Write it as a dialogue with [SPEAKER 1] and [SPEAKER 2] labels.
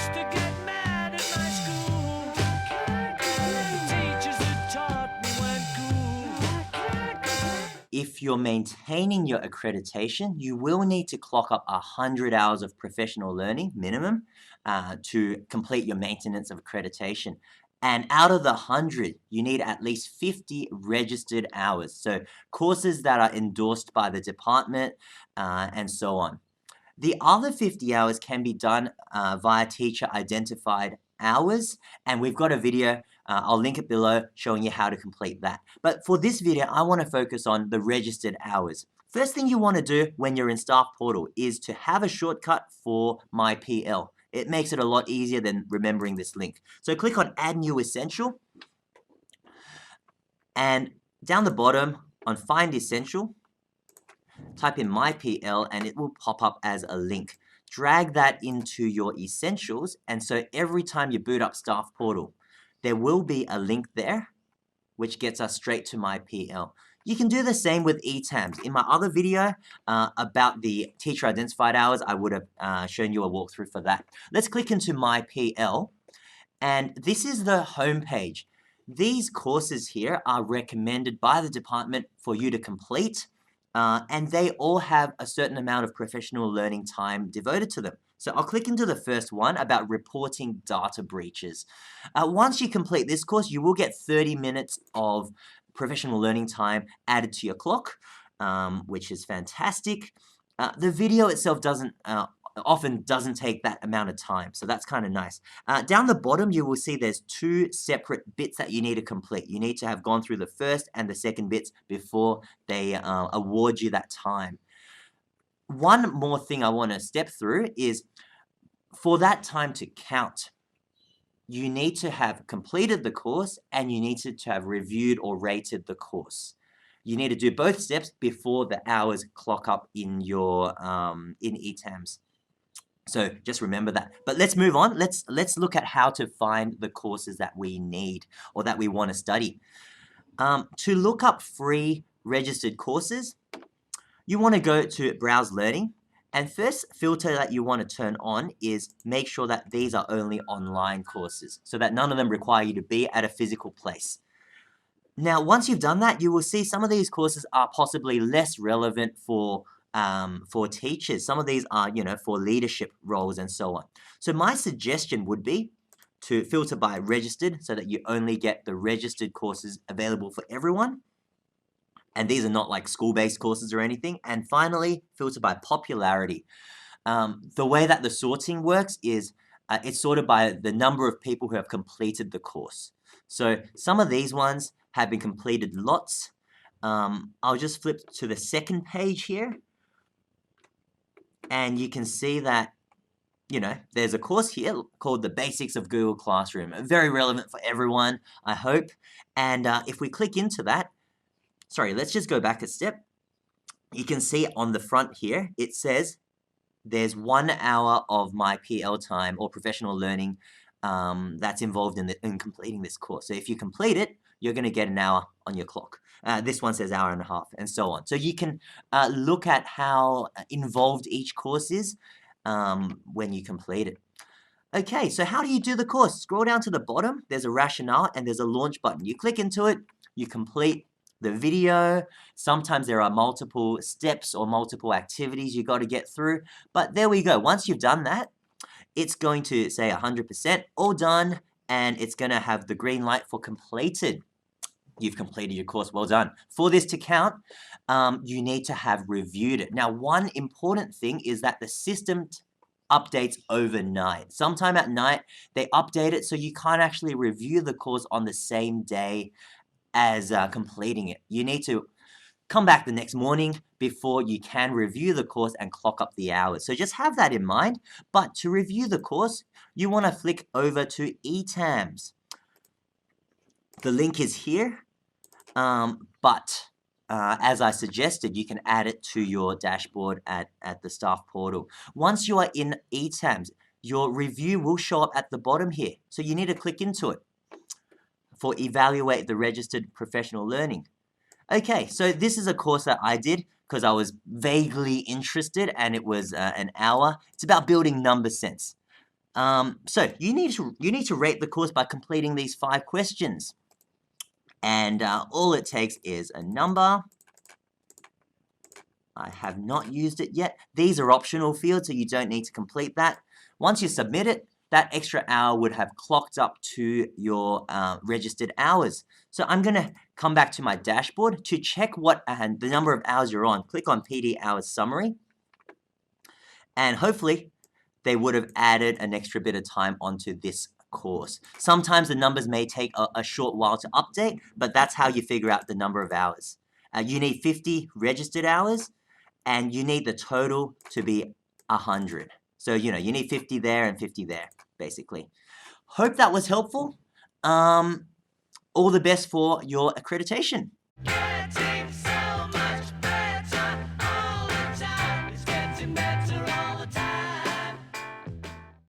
[SPEAKER 1] used to get mad at my school. The teachers that taught me weren't cool.
[SPEAKER 2] If you're maintaining your accreditation, you will need to clock up 100 hours of professional learning minimum to complete your maintenance of accreditation. And out of the 100, you need at least 50 registered hours. So courses that are endorsed by the department and so on. The other 50 hours can be done via teacher identified hours, and we've got a video, I'll link it below, showing you how to complete that. But for this video, I want to focus on the registered hours. First thing you want to do when you're in Staff Portal is to have a shortcut for MyPL. It makes it a lot easier than remembering this link. So click on Add New Essential, and down the bottom on Find Essential, type in MyPL and it will pop up as a link. Drag that into your essentials, and so every time you boot up Staff Portal, there will be a link there which gets us straight to MyPL. You can do the same with ETAMs. In my other video about the teacher identified hours, I would have shown you a walkthrough for that. Let's click into MyPL, and this is the home page. These courses here are recommended by the department for you to complete. And they all have a certain amount of professional learning time devoted to them. So I'll click into the first one about reporting data breaches. Once you complete this course, you will get 30 minutes of professional learning time added to your clock, which is fantastic. The video itself often doesn't take that amount of time, so that's kind of nice. Down the bottom, you will see there's two separate bits that you need to complete. You need to have gone through the first and the second bits before they award you that time. One more thing I want to step through is for that time to count, you need to have completed the course and you need to have reviewed or rated the course. You need to do both steps before the hours clock up in your in ETAMs. So just remember that. But let's move on. Let's look at how to find the courses that we need or that we want to study. To look up free registered courses, you want to go to Browse Learning. And first filter that you want to turn on is make sure that these are only online courses, so that none of them require you to be at a physical place. Now, once you've done that, you will see some of these courses are possibly less relevant for teachers. Some of these are, for leadership roles and so on. So my suggestion would be to filter by registered so that you only get the registered courses available for everyone. And these are not like school-based courses or anything. And finally, filter by popularity. The way that the sorting works is it's sorted by the number of people who have completed the course. So some of these ones have been completed lots. I'll just flip to the second page here. And you can see that, there's a course here called The Basics of Google Classroom. Very relevant for everyone, I hope. And if we click into that, let's just go back a step. You can see on the front here, it says there's 1 hour of MyPL time or professional learning that's involved in completing this course. So if you complete it, you're going to get an hour on your clock. This one says hour and a half, and so on. So you can look at how involved each course is when you complete it. Okay, so how do you do the course? Scroll down to the bottom. There's a rationale and there's a launch button. You click into it, you complete the video. Sometimes there are multiple steps or multiple activities you got to get through. But there we go. Once you've done that, it's going to say 100% all done, and it's going to have the green light for completed. You've completed your course, well done. For this to count, you need to have reviewed it. Now, one important thing is that the system updates overnight. Sometime at night, they update it so you can't actually review the course on the same day as completing it. You need to come back the next morning before you can review the course and clock up the hours. So just have that in mind. But to review the course, you want to flick over to ETAMs. The link is here, but as I suggested, you can add it to your dashboard at the Staff Portal. Once you are in ETAMs, your review will show up at the bottom here. So you need to click into it for Evaluate the Registered Professional Learning. Okay, so this is a course that I did because I was vaguely interested, and it was an hour. It's about building number sense. So you need to rate the course by completing these 5 questions. And all it takes is a number. I have not used it yet. These are optional fields, so you don't need to complete that. Once you submit it, that extra hour would have clocked up to your registered hours. So I'm going to come back to my dashboard to check what the number of hours you're on. Click on PD Hours Summary, and hopefully they would have added an extra bit of time onto this course. Sometimes the numbers may take a short while to update, but that's how you figure out the number of hours. You need 50 registered hours, and you need the total to be 100. So, you need 50 there and 50 there, basically. Hope that was helpful. All the best for your accreditation.